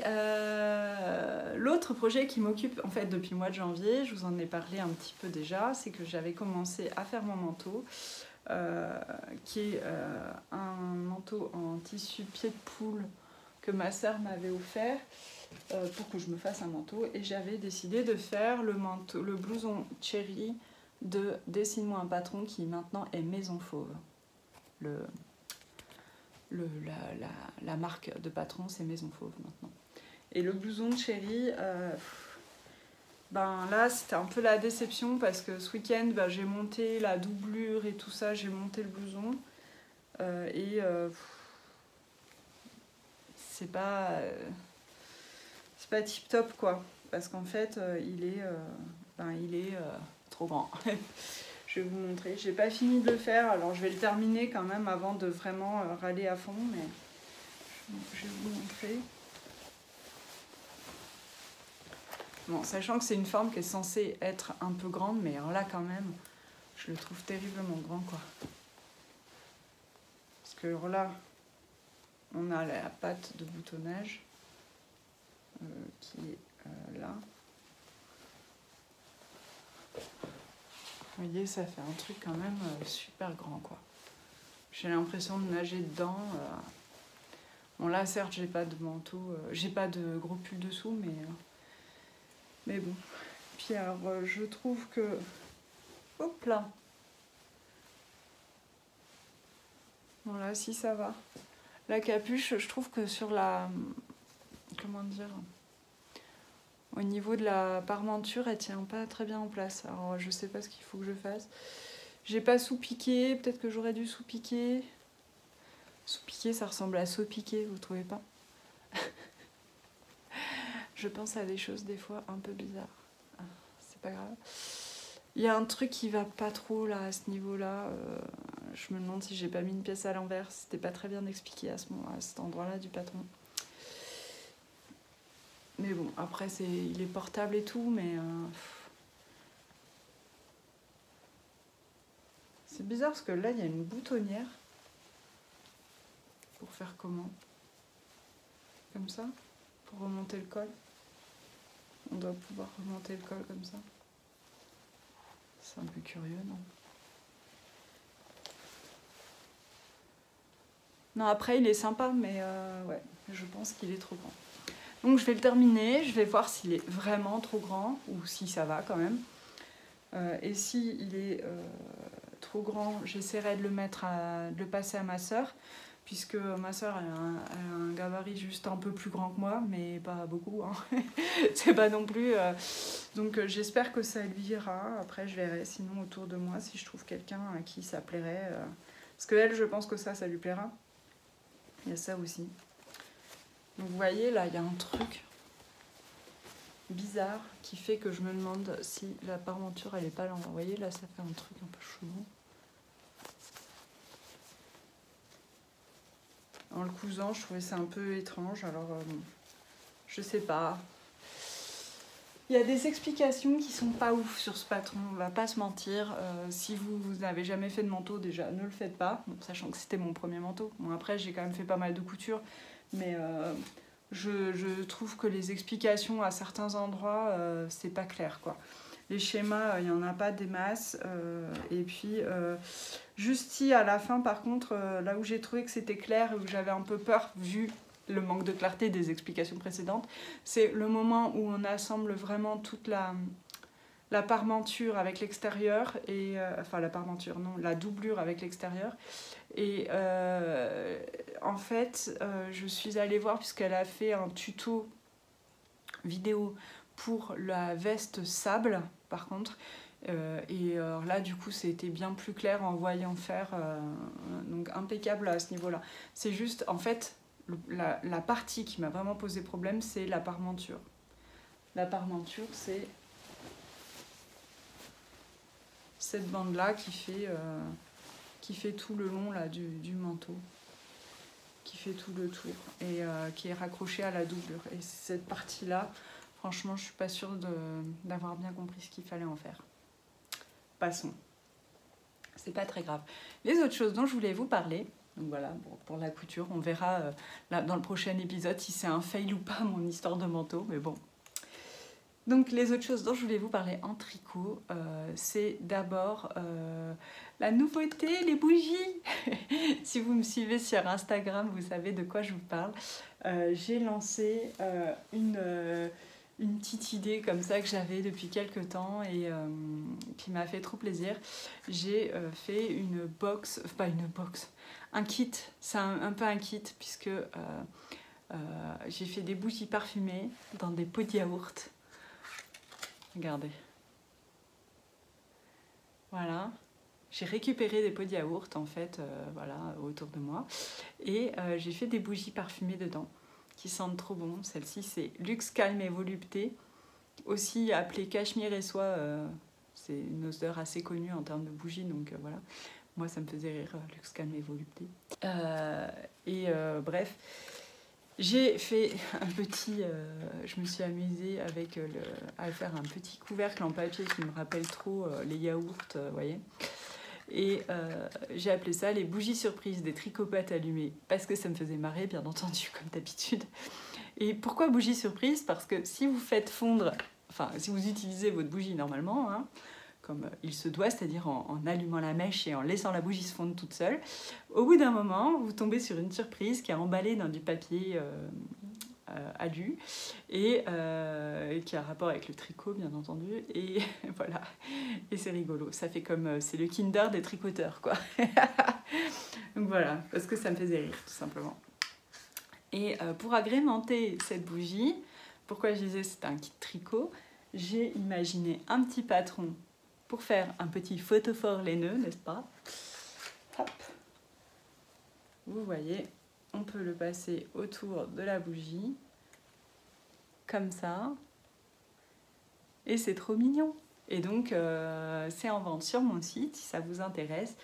l'autre projet qui m'occupe en fait depuis le mois de janvier, je vous en ai parlé un petit peu déjà, c'est que j'avais commencé à faire mon manteau. Qui est un manteau en tissu pied de poule que ma sœur m'avait offert pour que je me fasse un manteau, et j'avais décidé de faire le blouson Cherry de Dessine-moi un patron, qui maintenant est Maison Fauve. La marque de patron, c'est Maison Fauve maintenant. Et le blouson de Cherry, ben là c'était un peu la déception, parce que ce week-end j'ai monté la doublure et tout ça, j'ai monté le blouson c'est pas tip top quoi, parce qu'en fait il est trop grand. Je vais vous montrer, j'ai pas fini de le faire, alors je vais le terminer quand même avant de vraiment râler à fond, mais je vais vous montrer. Bon, sachant que c'est une forme qui est censée être un peu grande, mais alors là quand même, je le trouve terriblement grand quoi. Parce que alors là, on a la patte de boutonnage qui est là. Vous voyez, ça fait un truc quand même super grand quoi. J'ai l'impression de nager dedans. Bon là certes j'ai pas de manteau, j'ai pas de gros pull dessous, mais bon. Puis alors je trouve que... Hop là. Bon là si ça va. La capuche, je trouve que sur la... Comment dire ? Au niveau de la parmenture, elle tient pas très bien en place. Alors je sais pas ce qu'il faut que je fasse. J'ai pas sous-piqué, peut-être que j'aurais dû sous-piquer. Sous-piquer, ça ressemble à saut-piquer, vous trouvez pas? Je pense à des choses des fois un peu bizarres. C'est pas grave. Il y a un truc qui va pas trop là à ce niveau-là. Je me demande si j'ai pas mis une pièce à l'envers. C'était pas très bien expliqué à cet endroit-là du patron. Mais bon, après il est portable et tout, mais c'est bizarre parce que là il y a une boutonnière. Pour faire comment? Comme ça? Pour remonter le col? On doit pouvoir remonter le col comme ça. C'est un peu curieux, non? Non, après il est sympa, mais ouais, je pense qu'il est trop grand. Donc je vais le terminer, je vais voir s'il est vraiment trop grand ou si ça va quand même. Et si il est trop grand, j'essaierai de le passer à ma sœur, puisque ma sœur a un gabarit juste un peu plus grand que moi, mais pas beaucoup, hein. C'est pas non plus... Donc j'espère que ça lui ira. Après je verrai sinon autour de moi si je trouve quelqu'un à qui ça plairait. Parce que elle, je pense que ça lui plaira. Il y a ça aussi. Donc vous voyez, là, il y a un truc bizarre qui fait que je me demande si la parmenture, elle est pas là. Vous voyez, là, ça fait un truc un peu chelou. En le cousant, je trouvais ça un peu étrange. Alors, je sais pas. Il y a des explications qui sont pas ouf sur ce patron, on va pas se mentir. Si vous n'avez jamais fait de manteau, déjà ne le faites pas, bon, sachant que c'était mon premier manteau. Bon, après j'ai quand même fait pas mal de couture, mais je trouve que les explications à certains endroits, c'est pas clair quoi. Les schémas, il n'y en a pas des masses. Et puis, juste si à la fin, par contre, là où j'ai trouvé que c'était clair et où j'avais un peu peur, vu le manque de clarté des explications précédentes, c'est le moment où on assemble vraiment toute la parmenture avec l'extérieur, et enfin la parmenture, non, la doublure avec l'extérieur. Et en fait, je suis allée voir, puisqu'elle a fait un tuto vidéo pour la veste sable, par contre. Et là, du coup, c'était bien plus clair en voyant faire, donc impeccable à ce niveau-là. C'est juste, en fait, la partie qui m'a vraiment posé problème, c'est la parmenture. La parmenture, c'est cette bande-là qui fait tout le long là, du manteau, qui fait tout le tour et qui est raccrochée à la doublure. Et cette partie-là, franchement, je suis pas sûre d'avoir bien compris ce qu'il fallait en faire. Passons. C'est pas très grave. Les autres choses dont je voulais vous parler, donc voilà, pour la couture, on verra là, dans le prochain épisode si c'est un fail ou pas mon histoire de manteau, mais bon. Donc les autres choses dont je voulais vous parler en tricot, c'est d'abord la nouveauté, les bougies. Si vous me suivez sur Instagram, vous savez de quoi je vous parle. J'ai lancé une petite idée comme ça que j'avais depuis quelques temps et qui m'a fait trop plaisir. J'ai fait une box, pas une box, un kit, c'est un peu un kit puisque j'ai fait des bougies parfumées dans des pots de yaourt. Regardez. Voilà. J'ai récupéré des pots de yaourt en fait, voilà, autour de moi. Et j'ai fait des bougies parfumées dedans qui sentent trop bon. Celle-ci c'est Luxe Calme et Volupté, aussi appelée Cachemire et Soie. C'est une odeur assez connue en termes de bougies, donc voilà. Moi ça me faisait rire, Luxe Calme et Volupté. Bref. J'ai fait un petit, je me suis amusée avec à faire un petit couvercle en papier qui me rappelle trop les yaourts, vous voyez. Et j'ai appelé ça les bougies surprises des tricopates allumées, parce que ça me faisait marrer, bien entendu, comme d'habitude. Et pourquoi bougie surprise? Parce que si vous faites fondre, enfin, si vous utilisez votre bougie normalement, hein, comme il se doit, c'est-à-dire en allumant la mèche et en laissant la bougie se fondre toute seule, au bout d'un moment, vous tombez sur une surprise qui est emballée dans du papier alu et qui a un rapport avec le tricot, bien entendu, et voilà, et c'est rigolo, ça fait comme, c'est le Kinder des tricoteurs, quoi. Donc voilà, parce que ça me faisait rire, tout simplement. Et pour agrémenter cette bougie, pourquoi je disais c'est un kit tricot, j'ai imaginé un petit patron pour faire un petit photophore laineux, n'est-ce pas? Hop. Vous voyez, on peut le passer autour de la bougie, comme ça, et c'est trop mignon. Et donc, c'est en vente sur mon site, si ça vous intéresse.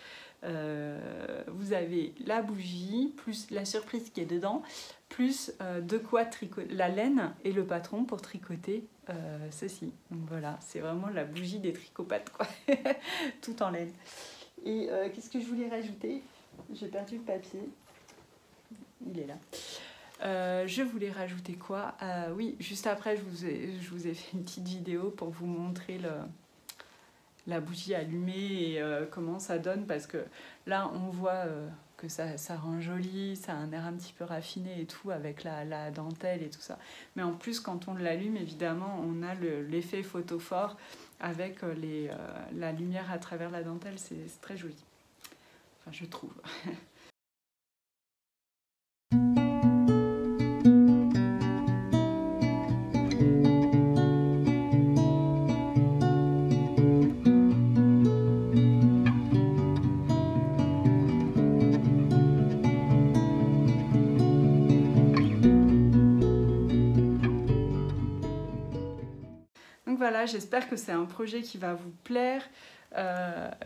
Vous avez la bougie, plus la surprise qui est dedans, plus de quoi tricoter, la laine et le patron pour tricoter ceci. Donc voilà, c'est vraiment la bougie des tricopates, quoi. Tout en laine. Et qu'est-ce que je voulais rajouter? J'ai perdu le papier. Il est là. Je voulais rajouter quoi? Oui, juste après, je vous ai fait une petite vidéo pour vous montrer la bougie allumée et comment ça donne, parce que là, on voit que ça rend joli, ça a un air un petit peu raffiné et tout, avec la dentelle et tout ça. Mais en plus, quand on l'allume, évidemment, on a l'effet photophore avec la lumière à travers la dentelle, c'est très joli. Enfin, je trouve. Voilà, j'espère que c'est un projet qui va vous plaire.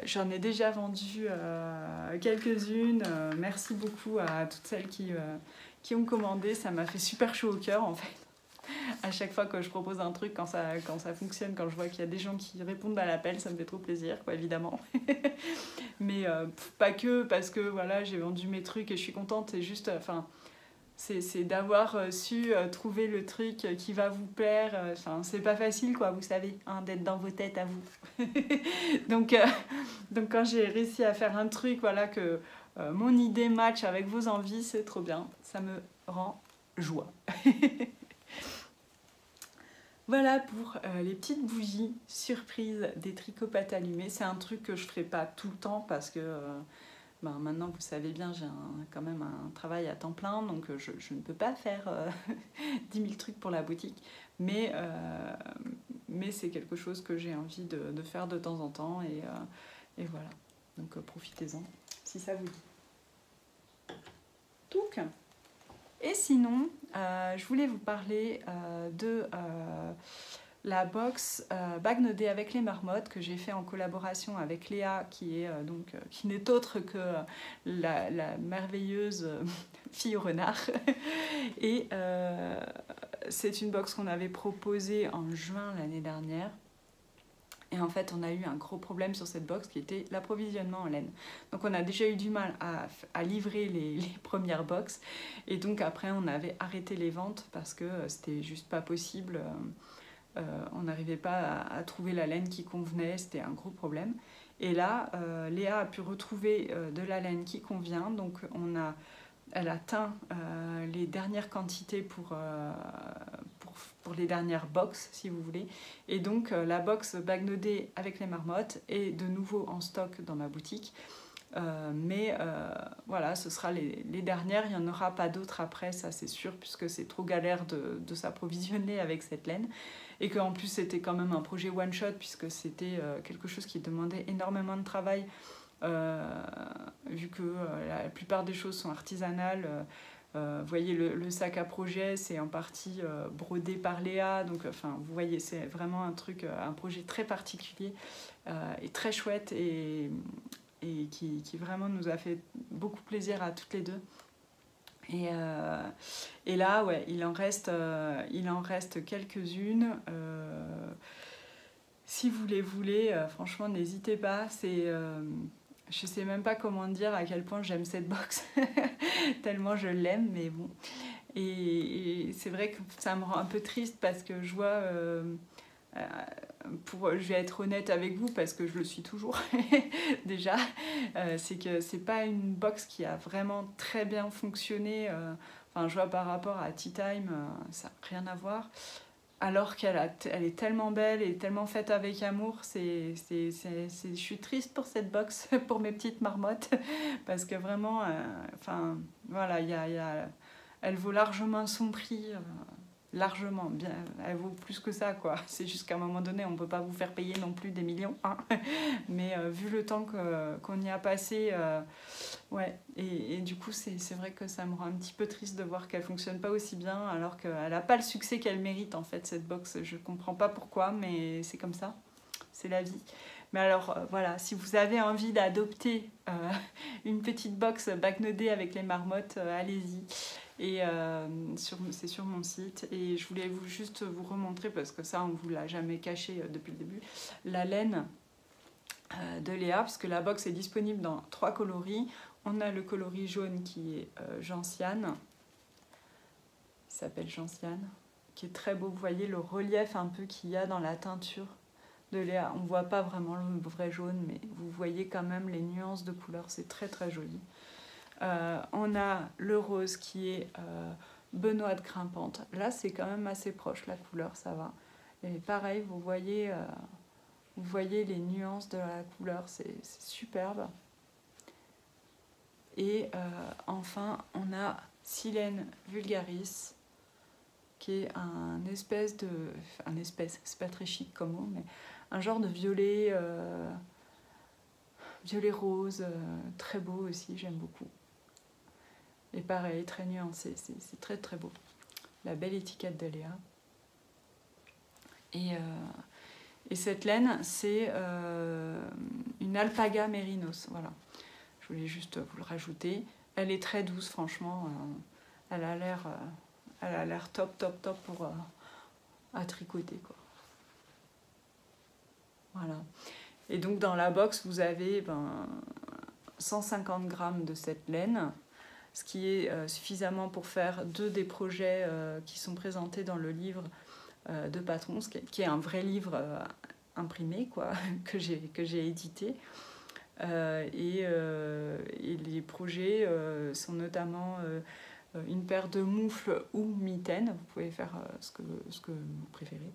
J'en ai déjà vendu quelques-unes. Merci beaucoup à toutes celles qui ont commandé. Ça m'a fait super chaud au cœur en fait. À chaque fois que je propose un truc, quand ça fonctionne, quand je vois qu'il y a des gens qui répondent à l'appel, ça me fait trop plaisir, quoi, évidemment. Mais pas que parce que voilà, j'ai vendu mes trucs et je suis contente, c'est juste, c'est d'avoir su trouver le truc qui va vous plaire. C'est pas facile, quoi, vous savez, hein, d'être dans vos têtes à vous. donc quand j'ai réussi à faire un truc, voilà, que mon idée match avec vos envies, c'est trop bien. Ça me rend joie. Voilà pour les petites bougies surprises des tricots-pâte allumées. C'est un truc que je ne ferai pas tout le temps parce que maintenant, vous savez bien, j'ai quand même un travail à temps plein, donc je ne peux pas faire 10 000 trucs pour la boutique. Mais c'est quelque chose que j'ai envie de faire de temps en temps et voilà. Donc profitez-en si ça vous dit. Donc, et sinon, je voulais vous parler de la box Bagnodé avec les marmottes que j'ai fait en collaboration avec Léa, qui n'est autre que la merveilleuse fille au renard. Et c'est une box qu'on avait proposée en juin l'année dernière. Et en fait, on a eu un gros problème sur cette box qui était l'approvisionnement en laine. Donc on a déjà eu du mal à livrer les premières boxes. Et donc après, on avait arrêté les ventes parce que c'était juste pas possible. On n'arrivait pas à trouver la laine qui convenait, c'était un gros problème. Et là, Léa a pu retrouver de la laine qui convient. Donc elle a teint les dernières quantités pour les dernières boxes, si vous voulez. Et donc la box Bagnodé avec les marmottes est de nouveau en stock dans ma boutique. Mais voilà, ce sera les dernières, il n'y en aura pas d'autres après, ça c'est sûr, puisque c'est trop galère de s'approvisionner avec cette laine. Et qu'en plus c'était quand même un projet one shot, puisque c'était quelque chose qui demandait énormément de travail, vu que la plupart des choses sont artisanales. Vous voyez, le sac à projet, c'est en partie brodé par Léa. Donc, vous voyez, c'est vraiment un projet très particulier et très chouette et qui vraiment nous a fait beaucoup plaisir à toutes les deux. Et là, ouais, il en reste quelques-unes. Si vous les voulez, franchement, n'hésitez pas. Je sais même pas comment dire à quel point j'aime cette box, tellement je l'aime, mais bon. Et c'est vrai que ça me rend un peu triste parce que je vois, je vais être honnête avec vous parce que je le suis toujours déjà, c'est que c'est pas une box qui a vraiment très bien fonctionné. Je vois par rapport à Tea Time, ça n'a rien à voir. Alors qu'elle est tellement belle et tellement faite avec amour, je suis triste pour cette box, pour mes petites marmottes, parce que vraiment, voilà, elle vaut largement son prix, largement, bien, elle vaut plus que ça, quoi. C'est juste qu'à un moment donné, on ne peut pas vous faire payer non plus des millions, hein. Mais vu le temps qu'on y a passé, ouais, et du coup, c'est vrai que ça me rend un petit peu triste de voir qu'elle ne fonctionne pas aussi bien, alors qu'elle n'a pas le succès qu'elle mérite, en fait, cette box. Je ne comprends pas pourquoi, mais c'est comme ça, c'est la vie. Mais alors, voilà, si vous avez envie d'adopter une petite box Bagnodé avec les marmottes, allez-y. Et c'est sur mon site. Et je voulais juste vous remontrer, parce que ça, on ne vous l'a jamais caché depuis le début, la laine de Léa, parce que la box est disponible dans 3 coloris. On a le coloris jaune qui est gentiane, il s'appelle gentiane, qui est très beau. Vous voyez le relief un peu qu'il y a dans la teinture de Léa. On ne voit pas vraiment le vrai jaune, mais vous voyez quand même les nuances de couleurs, c'est très très joli. On a le rose qui est Benoît de Grimpante. Là, c'est quand même assez proche, la couleur, ça va. Et pareil, vous voyez les nuances de la couleur, c'est superbe. Et enfin, on a Silène vulgaris, qui est c'est pas très chic comme mot, mais un genre de violet rose, très beau aussi, j'aime beaucoup. Et pareil, très nuancé, c'est très très beau. La belle étiquette de Léa. Et cette laine, c'est une alpaga mérinos, voilà. Je voulais juste vous le rajouter. Elle est très douce, franchement. Elle a l'air elle a l'air top pour à tricoter, quoi. Voilà. Et donc dans la box, vous avez 150 grammes de cette laine, ce qui est suffisamment pour faire 2 des projets qui sont présentés dans le livre de Patron, qui est un vrai livre imprimé, quoi, que j'ai édité. Et les projets sont notamment une paire de moufles ou mitaines, vous pouvez faire ce que vous préférez,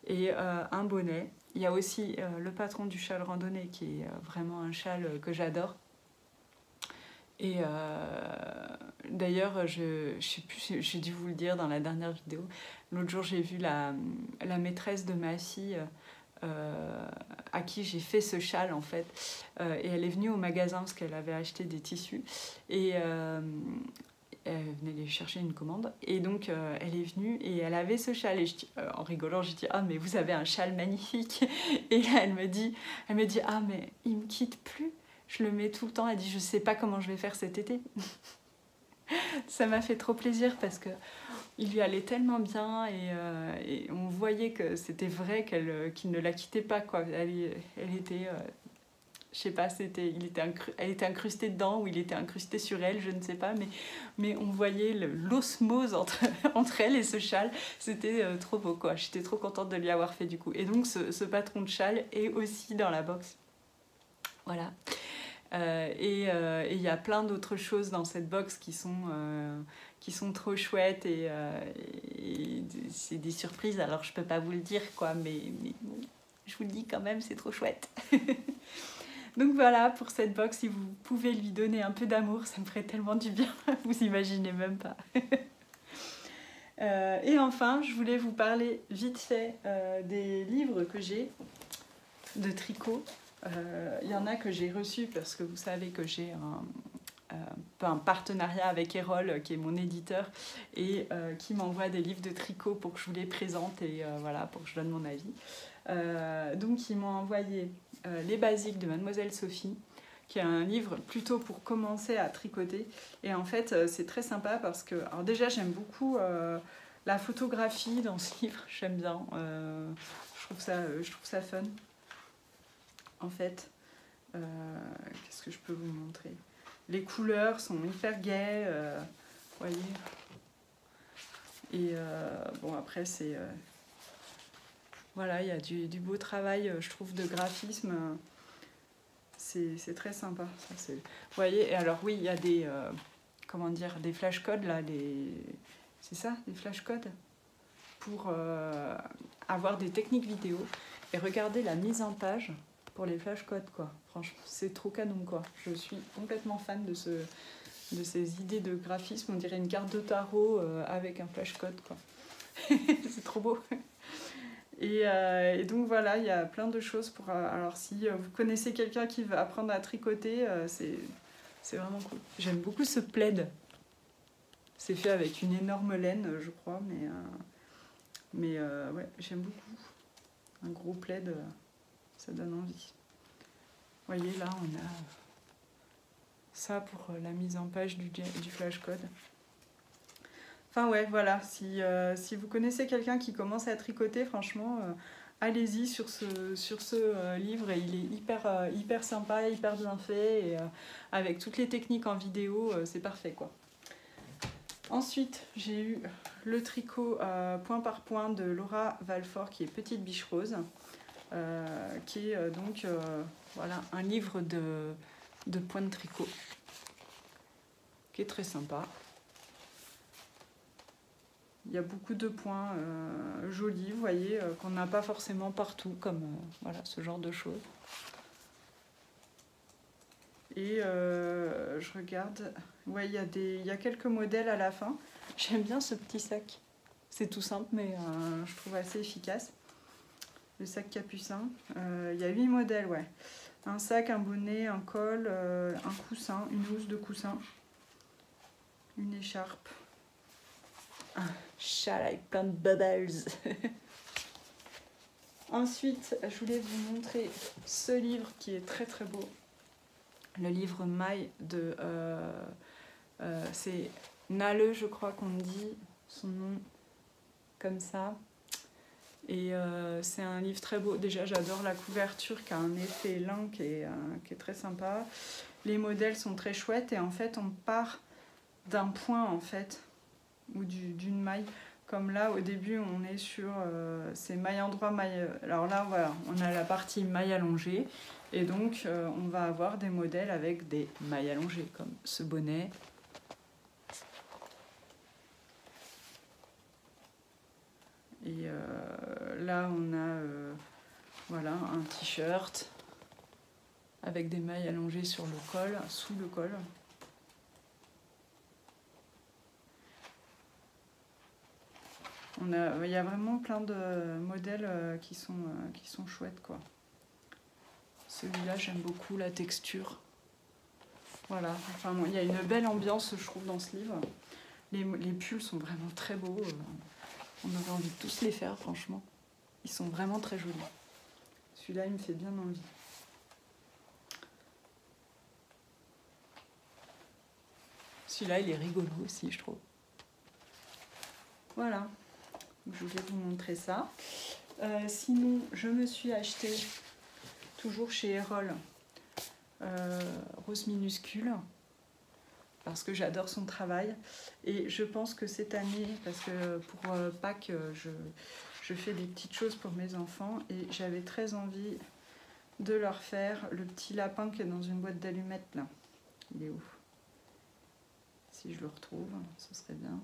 et un bonnet. Il y a aussi le patron du châle randonnée, qui est vraiment un châle que j'adore. Et d'ailleurs, je sais plus, j'ai dû vous le dire dans la dernière vidéo, l'autre jour j'ai vu la maîtresse de ma fille à qui j'ai fait ce châle en fait, et elle est venue au magasin parce qu'elle avait acheté des tissus, et elle venait aller chercher une commande, et donc elle est venue et elle avait ce châle, et en rigolant je dis ah mais vous avez un châle magnifique, et là elle me dit ah mais il me quitte plus, je le mets tout le temps. Elle dit je sais pas comment je vais faire cet été. Ça m'a fait trop plaisir parce que il lui allait tellement bien, et on voyait que c'était vrai qu'il ne la quittait pas, quoi. Elle était je sais pas, elle était incrustée dedans ou il était incrusté sur elle, je ne sais pas, mais on voyait l'osmose entre elle et ce châle. C'était trop beau, quoi. J'étais trop contente de lui avoir fait du coup. Et donc ce patron de châle est aussi dans la box. Voilà. Et il y a plein d'autres choses dans cette box qui sont trop chouettes, et c'est des surprises, alors je peux pas vous le dire, quoi, mais je vous le dis quand même, c'est trop chouette. Donc voilà pour cette box, si vous pouvez lui donner un peu d'amour, ça me ferait tellement du bien, vous imaginez même pas. Et enfin, je voulais vous parler vite fait des livres que j'ai de tricot. Il y en a que j'ai reçus parce que vous savez que j'ai un partenariat avec Erol, qui est mon éditeur, et qui m'envoie des livres de tricot pour que je vous les présente, et voilà, pour que je donne mon avis. Donc ils m'ont envoyé Les Basiques de Mademoiselle Sophie, qui est un livre plutôt pour commencer à tricoter. Et en fait, c'est très sympa parce que, alors déjà, j'aime beaucoup la photographie dans ce livre, j'aime bien. Je trouve ça fun. En fait, qu'est-ce que je peux vous montrer? Les couleurs sont hyper gaies, voyez. Et bon, après, c'est... voilà, il y a du beau travail, je trouve, de graphisme. C'est très sympa. Ça, vous voyez, et alors oui, il y a des... comment dire, des flashcodes, là, c'est ça, des flashcodes, pour avoir des techniques vidéo. Et regardez la mise en page pour les flashcodes, quoi. Franchement, c'est trop canon, quoi. Je suis complètement fan de ces idées de graphisme. On dirait une carte de tarot avec un flashcode, quoi. C'est trop beau. Et donc voilà, il y a plein de choses pour... alors si vous connaissez quelqu'un qui veut apprendre à tricoter, c'est vraiment cool. J'aime beaucoup ce plaid. C'est fait avec une énorme laine, je crois, mais ouais, j'aime beaucoup. Un gros plaid, ça donne envie. Vous voyez, là, on a ça pour la mise en page du flashcode. Enfin ouais, voilà, si vous connaissez quelqu'un qui commence à tricoter, franchement, allez-y sur ce livre. Et il est hyper sympa, hyper bien fait, et avec toutes les techniques en vidéo, c'est parfait, quoi. Ensuite, j'ai eu le tricot point par point de Laura Valfort, qui est Petite Biche Rose, qui est donc voilà, un livre de points de tricot, qui est très sympa. Il y a beaucoup de points jolis, vous voyez, qu'on n'a pas forcément partout, comme voilà, ce genre de choses. Et je regarde, ouais, il y a quelques modèles à la fin. J'aime bien ce petit sac. C'est tout simple, mais je trouve assez efficace. Le sac capucin. Il y a 8 modèles, ouais. Un sac, un bonnet, un col, un coussin, une housse de coussin, une écharpe, un châle avec plein de bubbles. Ensuite, je voulais vous montrer ce livre qui est très très beau. Le livre Maille de... c'est Nale, je crois qu'on dit. son nom comme ça. Et c'est un livre très beau. Déjà, j'adore la couverture qui a un effet lin qui est très sympa. Les modèles sont très chouettes et en fait, on part d'un point en fait, ou d'une maille. Comme là, au début, on est sur ces mailles endroit, mailles... Alors là, voilà, on a la partie maille allongée. Et donc, on va avoir des modèles avec des mailles allongées, comme ce bonnet. Et là, on a voilà, un t-shirt avec des mailles allongées sur le col, sous le col. Il y a vraiment plein de modèles qui sont chouettes, quoi. Celui-là, j'aime beaucoup la texture. Voilà, enfin, il y a une belle ambiance, je trouve, dans ce livre. Les pulls sont vraiment très beaux. On aurait envie de tous les faire, franchement. Ils sont vraiment très jolis. Celui-là, il me fait bien envie. Celui-là, il est rigolo aussi, je trouve. Voilà. Je voulais vous montrer ça. Sinon, je me suis acheté, toujours chez Erol, Rose Minuscule, parce que j'adore son travail. Et je pense que cette année, parce que pour Pâques, je fais des petites choses pour mes enfants, et j'avais très envie de leur faire le petit lapin qui est dans une boîte d'allumettes, là. Il est où? Si je le retrouve, ce serait bien.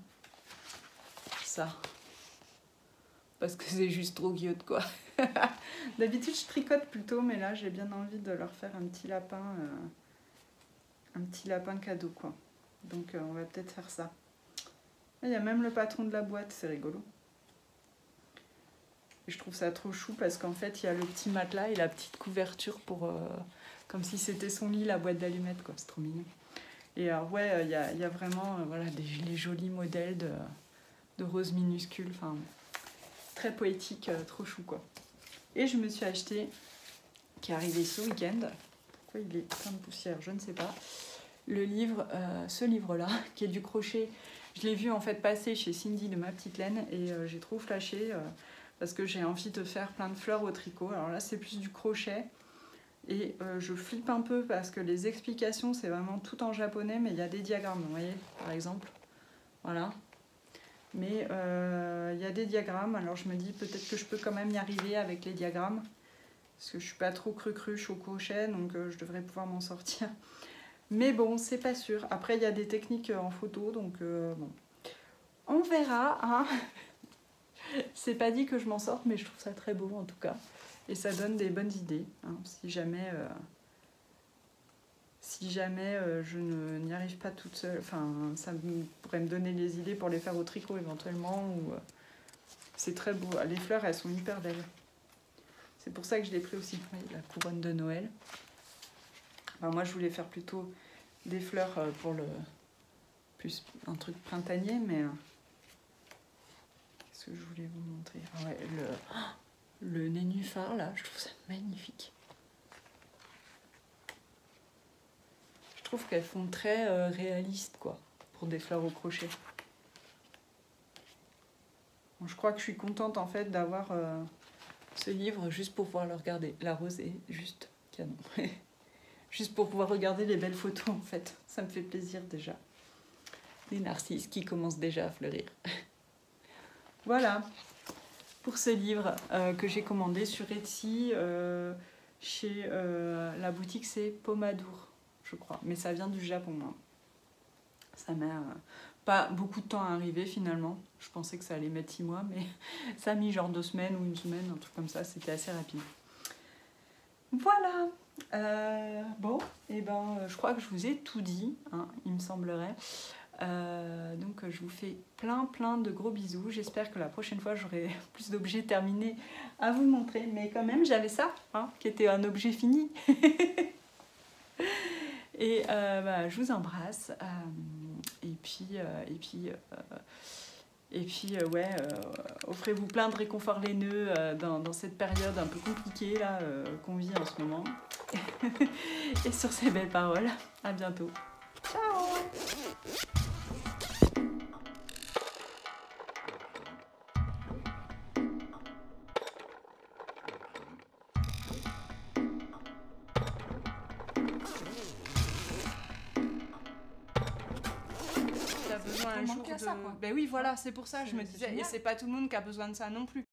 Ça. Parce que c'est juste trop cute, quoi. D'habitude, je tricote plutôt, mais là, j'ai bien envie de leur faire un petit lapin cadeau, quoi. Donc, on va peut-être faire ça. Il y a même le patron de la boîte, c'est rigolo. Et je trouve ça trop chou parce qu'en fait, il y a le petit matelas et la petite couverture pour... comme si c'était son lit, la boîte d'allumettes, quoi. C'est trop mignon. Et alors, ouais, il y a vraiment voilà, les jolis modèles de Rose Minuscule. Enfin, très poétique, trop chou, quoi. Et je me suis acheté, qui est arrivé ce week-end, pourquoi il est plein de poussière, je ne sais pas, le livre, ce livre-là, qui est du crochet. Je l'ai vu en fait passer chez Cindy de Ma Petite Laine et j'ai trop flashé parce que j'ai envie de faire plein de fleurs au tricot. Alors là, c'est plus du crochet. Et je flippe un peu parce que les explications, c'est vraiment tout en japonais, mais il y a des diagrammes, vous voyez, par exemple. Voilà. Mais il y a des diagrammes, alors je me dis peut-être que je peux quand même y arriver avec les diagrammes. Parce que je suis pas trop cruche au crochet, donc je devrais pouvoir m'en sortir. Mais bon, c'est pas sûr. Après, il y a des techniques en photo, donc bon. On verra, hein. C'est pas dit que je m'en sorte, mais je trouve ça très beau en tout cas. Et ça donne des bonnes idées, hein, si jamais je n'y arrive pas toute seule. Enfin, ça pourrait me donner les idées pour les faire au tricot éventuellement. Ou, c'est très beau. Les fleurs, elles sont hyper belles. C'est pour ça que je l'ai pris aussi. Oui, la couronne de Noël. Enfin, moi, je voulais faire plutôt des fleurs pour le... plus un truc printanier, mais... qu'est-ce que je voulais vous montrer? Ah ouais, le nénuphar, là, je trouve ça magnifique. Je trouve qu'elles font très réalistes, quoi, pour des fleurs au crochet. Bon, je crois que je suis contente, en fait, d'avoir ce livre juste pour pouvoir le regarder. La rose est juste canon. Juste pour pouvoir regarder les belles photos, en fait. Ça me fait plaisir, déjà. Les narcisses qui commencent déjà à fleurir. Voilà. Pour ce livre que j'ai commandé sur Etsy, chez la boutique, c'est Pomadour, je crois. Mais ça vient du Japon. Hein. Ça m'a pas beaucoup de temps à arriver finalement. Je pensais que ça allait mettre 6 mois, mais ça a mis genre 2 semaines ou 1 semaine, un truc comme ça. C'était assez rapide. Voilà. Bon, et ben, je crois que je vous ai tout dit, hein, il me semblerait. Donc je vous fais plein de gros bisous. J'espère que la prochaine fois j'aurai plus d'objets terminés à vous montrer, mais quand même j'avais ça, hein, qui était un objet fini. Et bah, je vous embrasse. Et puis ouais, offrez-vous plein de réconfort laineux dans cette période un peu compliquée là qu'on vit en ce moment. Et sur ces belles paroles, à bientôt. Ciao! faut un jour manquer de... à ça, quoi. Ben oui, voilà, c'est pour ça, je me C'est disais, et génial. c'est pas tout le monde qui a besoin de ça non plus.